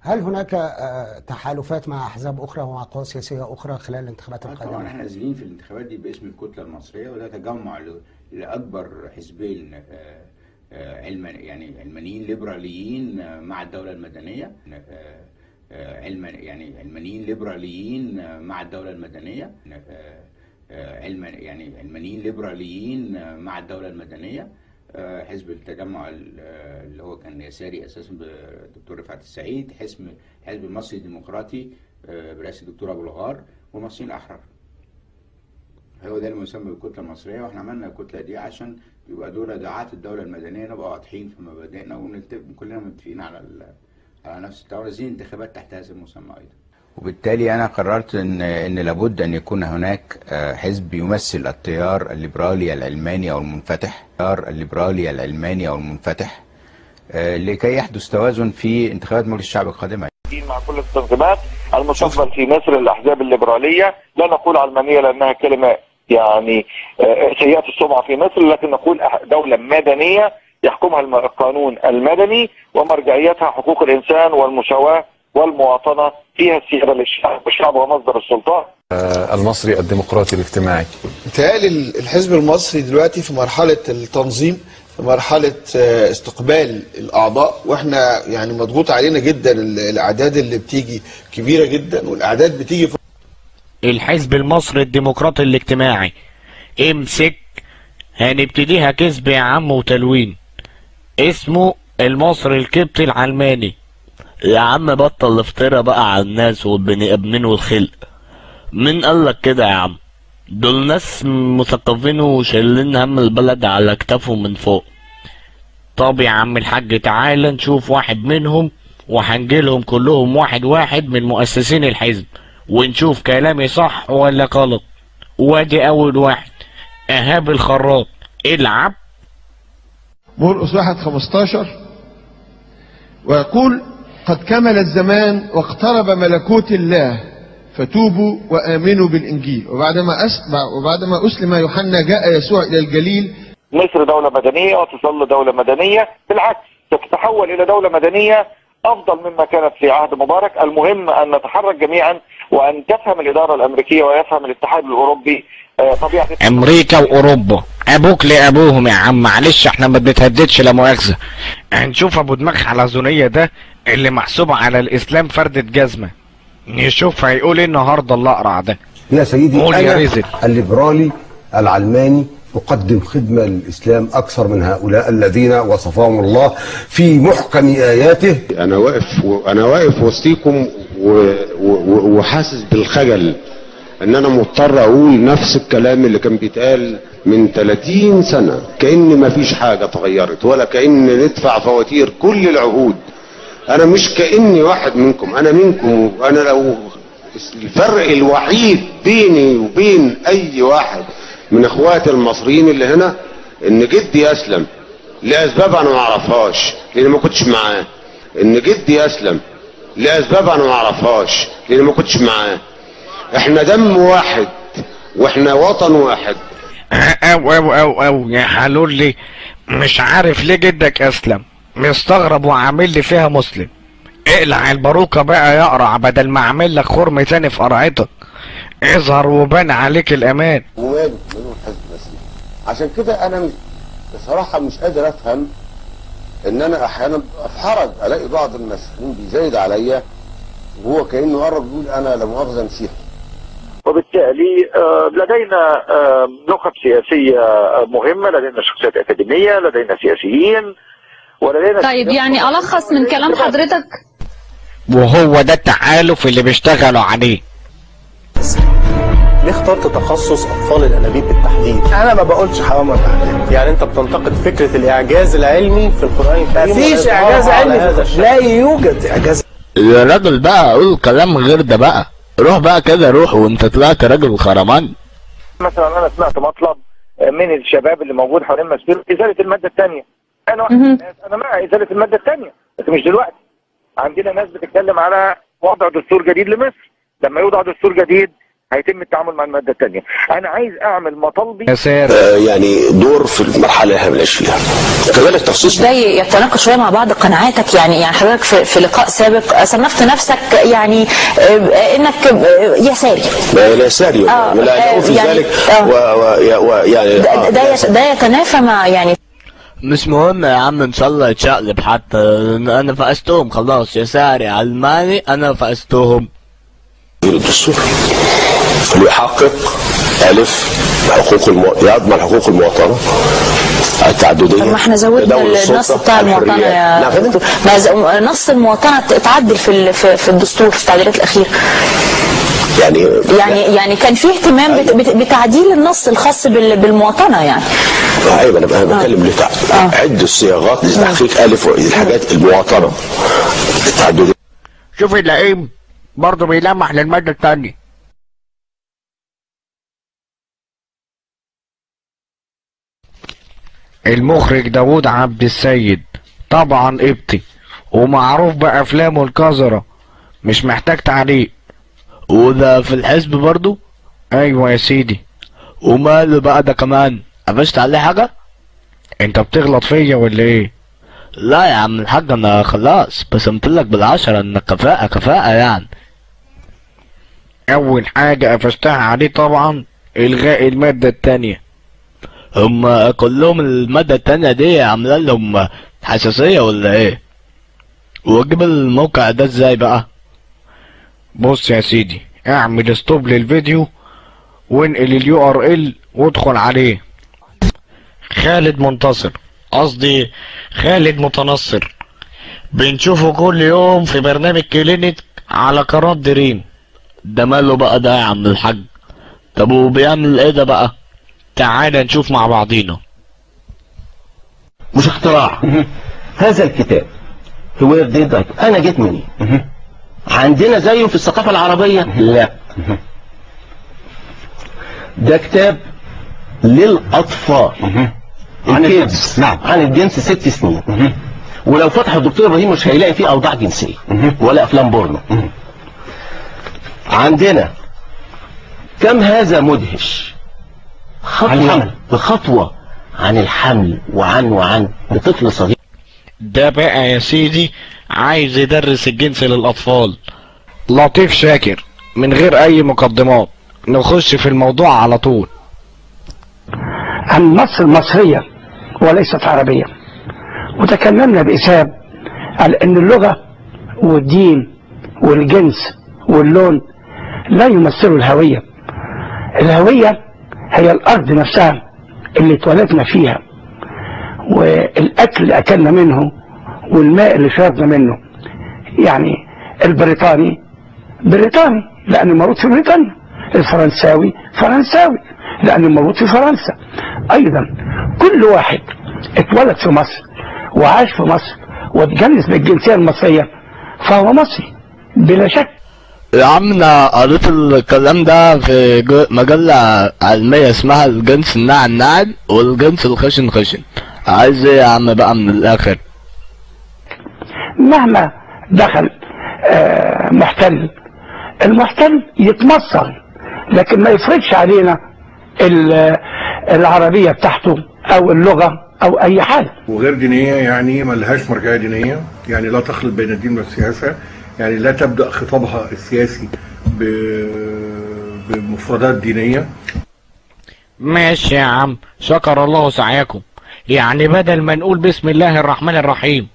هل هناك تحالفات مع أحزاب أخرى ومع قوى سياسية أخرى خلال الانتخابات القادمة؟ طبعا احنا نازلين في الانتخابات دي باسم الكتلة المصرية، وده تجمع لأكبر حزبين علمانيين ليبراليين مع الدولة المدنية. علمانيين ليبراليين مع الدولة المدنية. علمانيين ليبراليين مع الدولة المدنية. حزب التجمع اللي هو كان يساري اساسا بالدكتور رفعت السعيد، حزب المصري الديمقراطي برئاسه الدكتور ابو الغار، والمصريين الاحرار. هو ده اللي يسمى بالكتله المصريه، واحنا عملنا الكتله دي عشان يبقى دول دعاة الدوله المدنيه، نبقى واضحين في مبادئنا وكلنا متفقين على نفس التوازن. عايزين انتخابات تحت هذا المسمى ايضا. وبالتالي انا قررت ان لابد ان يكون هناك حزب يمثل التيار الليبرالي العلماني او المنفتح، لكي يحدث توازن في انتخابات مجلس الشعب القادمه. مع كل التنظيمات المستقبل في مصر الاحزاب الليبراليه، لا نقول علمانيه لانها كلمه يعني سيئه السمعه في مصر، لكن نقول دوله مدنيه يحكمها القانون المدني ومرجعيتها حقوق الانسان والمساواه والمواطنه، فيها السياده للشعب والشعب هو مصدر السلطان. المصري الديمقراطي الاجتماعي. بيتهيألي الحزب المصري دلوقتي في مرحله التنظيم، في مرحله استقبال الاعضاء، واحنا يعني مضغوط علينا جدا، الاعداد اللي بتيجي كبيره جدا، والاعداد بتيجي في الحزب المصري الديمقراطي الاجتماعي. امسك، هنبتديها كذب يا عم وتلوين. اسمه المصري القبطي العلماني. يا عم بطل افترا بقى على الناس والبني ادمين والخلق. مين قالك كده يا عم؟ دول ناس مثقفين وشايلين هم البلد على كتافهم من فوق. طب يا عم الحاج تعالى نشوف واحد منهم، وهنجيلهم كلهم واحد واحد من مؤسسين الحزب، ونشوف كلامي صح ولا غلط. وادي اول واحد، ايهاب الخراط. العب. مرقس 1:15 ويقول: قد كمل الزمان واقترب ملكوت الله فتوبوا وآمنوا بالإنجيل. وبعدما أسلم يوحنا جاء يسوع إلى الجليل. مصر دولة مدنية وتظل دولة مدنية، بالعكس ستتحول إلى دولة مدنية أفضل مما كانت في عهد مبارك. المهم أن نتحرك جميعا، وأن تفهم الإدارة الأمريكية ويفهم الاتحاد الأوروبي طبيعة أمريكا وأوروبا أبوك لأبوهم يا عم. معلش احنا ما بنتهددش لا مؤاخذة. هنشوف أبو دماغ حلزونية ده اللي محسوب على الإسلام فردة جزمة، نشوف هيقول ايه النهارده الأقرع ده. يا سيدي أنا الليبرالي العلماني أقدم خدمة للإسلام أكثر من هؤلاء الذين وصفهم الله في محكم آياته. أنا واقف وسطيكم وحاسس بالخجل إن أنا مضطر أقول نفس الكلام اللي كان بيتقال من 30 سنة، كأن مفيش حاجة اتغيرت، ولا كأن ندفع فواتير كل العهود. أنا مش كأني واحد منكم، أنا منكم. وأنا لو الفرق الوحيد بيني وبين أي واحد من اخواتي المصريين اللي هنا ان جدي اسلم لاسباب انا ما اعرفهاش لان ما كنتش معاه. ان جدي اسلم لاسباب انا ما اعرفهاش لان ما كنتش معاه. احنا دم واحد واحنا وطن واحد. او يا حلولي، مش عارف ليه جدك اسلم، مستغرب وعامل لي فيها مسلم. اقلع الباروكه بقى يا قرع، بدل ما اعمل لك خرم تاني في قرعتك. اظهر وبان عليك الامان. وماله الحزب المسيحي. عشان كده انا بصراحه مش قادر افهم ان انا احيانا في حرج الاقي بعض المسيحيين بيزايد عليا وهو كانه قرب يقول انا لا مؤاخذه مسيحي. وبالتالي لدينا نخب سياسيه مهمه، لدينا شخصيات اكاديميه، لدينا سياسيين، ولدينا طيب يعني الخص من كلام حضرتك، وهو ده التحالف اللي بيشتغلوا عليه. ليه اخترت تخصص اطفال الانابيب بالتحديد؟ انا ما بقولش حرام ولا تحريم. يعني انت بتنتقد فكره الاعجاز العلمي في القران الكريم؟ مفيش اعجاز علمي، لا يوجد اعجاز. يا راجل بقى قول كلام غير ده بقى. روح بقى كده، روح وانت طلعت راجل خرمان. مثلا انا سمعت مطلب من الشباب اللي موجود حوالين مسبير ازاله الماده الثانيه. انا واحد من الناس انا مع ازاله الماده الثانيه، بس مش دلوقتي. عندنا ناس بتتكلم على وضع دستور جديد لمصر. لما يوضع دستور جديد هيتم التعامل مع الماده الثانيه. انا عايز اعمل مطالبي يعني دور في المرحله اللي احنا بنعيش فيها. كذلك تخصيص ده يتناقش شويه مع بعض قناعاتك. يعني حضرتك في لقاء سابق صنفت نفسك يعني انك يساري. لا يساري لا في يعني ذلك يعني ده يتنافى مع يعني. مش مهم يا عم، ان شاء الله يتشقلب. حتى انا فقستهم خلاص، يساري علماني انا فقستهم. الدستور ليحقق ألف يضمن حقوق المواطنة التعددية. ما احنا زودنا النص بتاع المواطنة يا دكتور. نص المواطنة اتعدل في الدستور في التعديلات الأخيرة. يعني كان في اهتمام بتعديل النص الخاص بالمواطنة يعني. ايوه انا بتكلم عد الصياغات لتحقيق ألف الحاجات المواطنة التعددية. شوف اللئيم برضه بيلمح للمادة الثانية. المخرج داوود عبد السيد طبعا قبطي ومعروف بأفلامه القذرة، مش محتاج تعليق. وده في الحزب برضه؟ ايوه يا سيدي. وماله بقى ده كمان؟ قفشت عليه حاجة؟ انت بتغلط فيا ولا ايه؟ لا يا عم الحاج انا خلاص بسمتلك بالعشرة انك كفاءة يعني. اول حاجة قفشتها عليه طبعا الغاء المادة التانية. هما كلهم المادة التانية دي عاملة لهم حساسية ولا ايه؟ واجيب الموقع ده ازاي بقى؟ بص يا سيدي، اعمل ستوب للفيديو وانقل الURL وادخل عليه. خالد منتصر، قصدي خالد متنصر، بنشوفه كل يوم في برنامج كلينيك على قناة دريم. ده ماله بقى ده يا عم الحاج؟ طب وبيعمل ايه ده بقى؟ تعال نشوف مع بعضينا. مش اختراع. هذا الكتاب هو انا جيت منين؟ عندنا زيه في الثقافة العربية؟ لا. ده كتاب للأطفال عن الجنس. نعم. عن الجنس 6 سنين. ولو فتح الدكتور إبراهيم مش هيلاقي فيه أوضاع جنسية ولا أفلام بورنو. عندنا كم هذا مدهش. خطوة عن الحمل وعن لطفل صغير. ده بقى يا سيدي عايز يدرس الجنس للأطفال. لطيف شاكر. من غير أي مقدمات نخش في الموضوع على طول. عن مصر مصرية وليست عربية، وتكلمنا بإسهاب على أن اللغة والدين والجنس واللون لا يمثلوا الهوية. الهوية هي الأرض نفسها اللي اتولدنا فيها، والأكل اللي أكلنا منه، والماء اللي شربنا منه. يعني البريطاني بريطاني لأنه مولود في بريطانيا، الفرنساوي فرنساوي لأنه مولود في فرنسا. أيضا كل واحد اتولد في مصر وعاش في مصر واتجنس بالجنسية المصرية فهو مصري بلا شك. يا عم انا قريت الكلام ده في مجلة علمية اسمها الجنس الناعم والجنس الخشن خشن. عايز ايه يا عم بقى من الاخر؟ مهما دخل محتل، المحتل يتمصر لكن ما يفرضش علينا العربية بتاعته او اللغة او اي حاجة. وغير دينية يعني ملهاش مرجعية دينية، يعني لا تخلط بين الدين والسياسة، يعني لا تبدأ خطابها السياسي بمفردات دينية. ماشي يا عم، شكر الله سعيكم. يعني بدل ما نقول بسم الله الرحمن الرحيم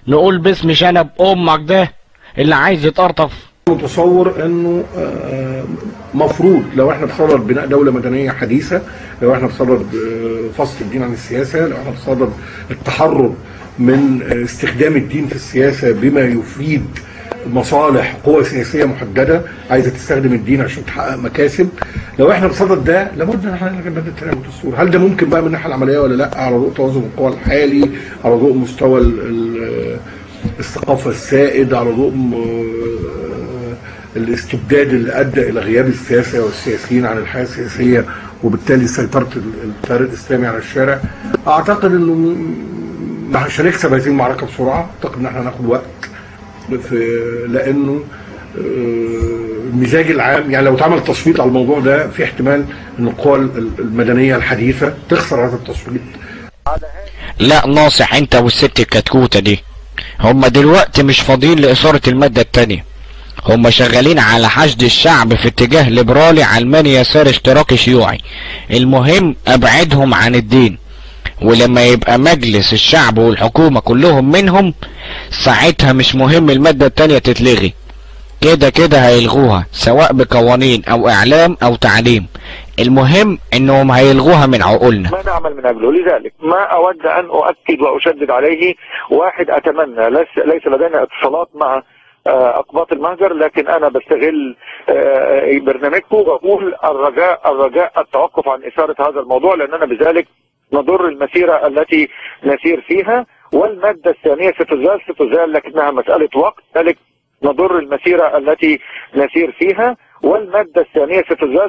نقول باسم شنب امك ده اللي عايز يتقرطف. متصور انه مفروض لو احنا بصدد بناء دولة مدنية حديثة، لو احنا بصدد فصل الدين عن السياسة، لو احنا بصدد التحرر من استخدام الدين في السياسة بما يفيد مصالح قوى سياسية محددة عايزة تستخدم الدين عشان تحقق مكاسب، لو احنا بصدد ده لابد ان احنا نلغي المادة الثانية من الدستور. هل ده ممكن بقى من الناحية العملية ولا لا؟ على ضوء توازن القوى الحالي، على ضوء مستوى الثقافة السائد، على ضوء الاستبداد اللي ادى الى غياب السياسة والسياسيين عن الحياة السياسية وبالتالي سيطرة التيار الاسلامي على الشارع. اعتقد انه مش هنكسب هذه المعركة بسرعة، اعتقد ان احنا هناخد وقت لانه المزاج العام. يعني لو اتعمل تصويت على الموضوع ده في احتمال ان القوى المدنيه الحديثه تخسر هذا التصويت. لا ناصح انت والست الكتكوته دي، هم دلوقتي مش فاضيين لإثارة المادة التانية، هم شغالين على حشد الشعب في اتجاه ليبرالي علماني يسار اشتراكي شيوعي. المهم ابعدهم عن الدين، ولما يبقى مجلس الشعب والحكومة كلهم منهم ساعتها مش مهم المادة التانية تتلغي، كده كده هيلغوها سواء بقوانين او اعلام او تعليم، المهم انهم هيلغوها من عقولنا. ما نعمل من اجله، لذلك ما اود ان اؤكد واشدد عليه. واحد، اتمنى ليس لدينا اتصالات مع اقباط المهجر، لكن انا بستغل برنامجكم واقول الرجاء التوقف عن اثارة هذا الموضوع، لاننا بذلك نضر المسيرة التي نسير فيها. والمادة الثانية ستزال لكنها مسألة وقت، ذلك نضر المسيرة التي نسير فيها. والمادة الثانية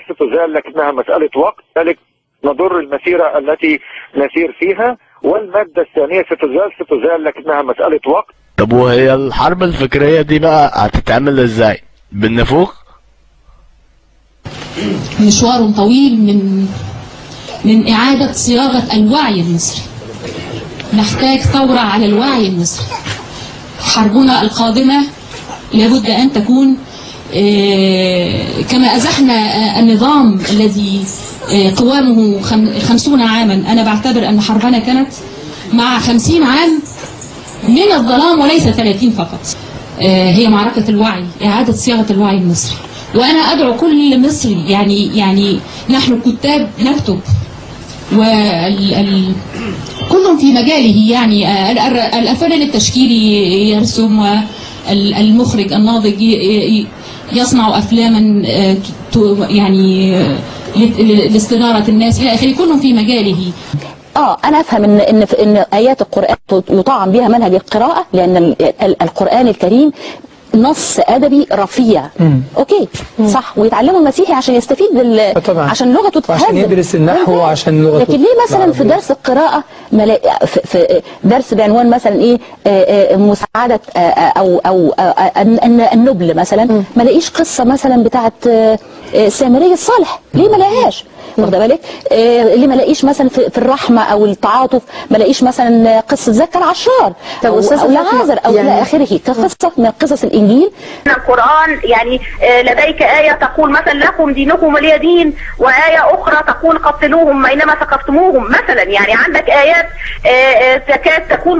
ستزال لكنها مسألة وقت، ذلك نضر المسيرة التي نسير فيها. والمادة الثانية ستزال لكنها مسألة وقت. طب وهي الحرب الفكرية دي بقى هتتعمل ازاي؟ بالنفوخ؟ مشوار طويل من إعادة صياغة الوعي المصري. نحتاج ثورة على الوعي المصري. حربنا القادمة لابد أن تكون كما أزحنا النظام الذي قوامه 50 عاما. أنا بعتبر أن حربنا كانت مع 50 عام من الظلام وليس 30 فقط. هي معركة الوعي، إعادة صياغة الوعي المصري. وأنا أدعو كل مصري، يعني نحن كتاب نكتب، كل في مجاله، يعني الفنان التشكيلي يرسم، والمخرج الناضج يصنع أفلاما يعني لاستنارة الناس إلى آخره، كل في مجاله. انا افهم ان ايات القرآن يطعم بها منهج القراءة، لان القرآن الكريم نص ادبي رفيع. اوكي صح، ويتعلموا المسيحي عشان يستفيد عشان لغته تتهذب، عشان يدرس النحو وعشان لغته. لكن ليه مثلا في درس القراءة في درس بعنوان مثلا ايه مساعدة او النبل مثلا ما لاقيش قصة مثلا بتاعت سامري الصالح؟ ليه ما لاقيهاش؟ واخده بالك؟ اللي ما لاقيش مثلا في الرحمه او التعاطف، ما لاقيش مثلا قصه زكا العشار او العازر او الى اخره كقصه من قصص الانجيل. القران يعني لديك ايه تقول مثلا لكم دينكم ولي دين، وايه اخرى تقول قتلوهم اينما ثقفتموهم مثلا. يعني عندك ايات تكاد تكون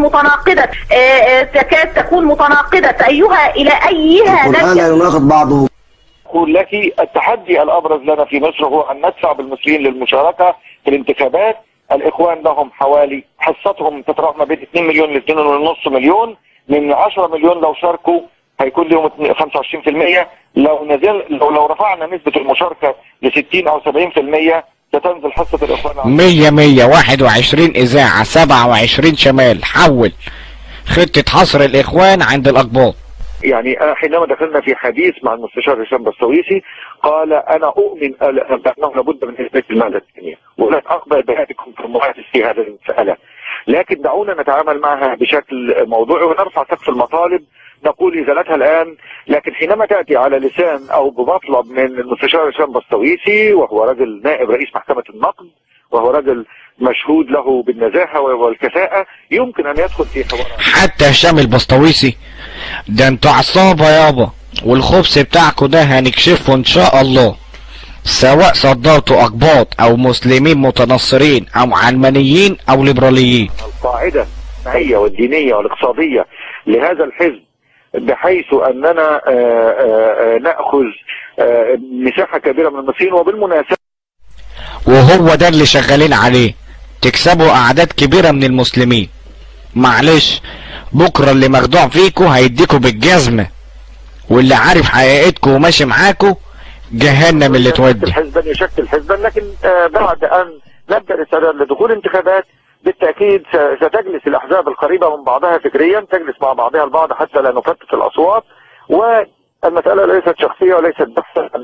متناقضه ايها الى ايها القران لا يناقض بعضه. أقول لك التحدي الأبرز لنا في مصر هو أن ندفع بالمصريين للمشاركة في الانتخابات. الإخوان لهم حوالي حصتهم تتراوح ما بين 2 مليون ل 2.5 مليون. من 10 مليون لو شاركوا هيكون لهم 25%. لو رفعنا نسبة المشاركة ل 60 أو 70% ستنزل حصة الإخوان 121 إذاعة، 27 شمال. حول خطة حصر الإخوان عند الأقباط. يعني حينما دخلنا في حديث مع المستشار هشام بسطويسي قال انا اؤمن بانه لابد من اثبات المادة الثانية، ولن اقبل بهاتكم في المعاكسة في هذه المسألة، لكن دعونا نتعامل معها بشكل موضوعي ونرفع سقف المطالب نقول ازالتها الان. لكن حينما تاتي على لسان او بمطلب من المستشار هشام بسطويسي، وهو رجل نائب رئيس محكمة النقد وهو رجل مشهود له بالنزاهة والكفاءة، يمكن ان يدخل في حوار. حتى هشام البسطويسي ده انتوا عصابة يابا، والخبز بتاعكوا ده هنكشفه ان شاء الله، سواء صدرتوا اقباط او مسلمين متنصرين او علمانيين او ليبراليين. القاعدة الدينية والدينية والاقتصادية لهذا الحزب بحيث اننا نأخذ مساحة كبيرة من المصريين. وبالمناسبة وهو ده اللي شغالين عليه، تكسبوا اعداد كبيرة من المسلمين. معلش بكرة اللي مخدوع فيكو هيديكوا بالجزمة، واللي عارف حقيقتكو وماشي معاكو جهنم اللي تودي. حزبا يشكل حزبا، لكن بعد ان نبدأ الاستعداد لدخول انتخابات بالتأكيد ستجلس الأحزاب القريبة من بعضها فكريا، تجلس مع بعضها البعض حتى لا نفتت الأصوات. والمسألة ليست شخصية وليست بحثا عن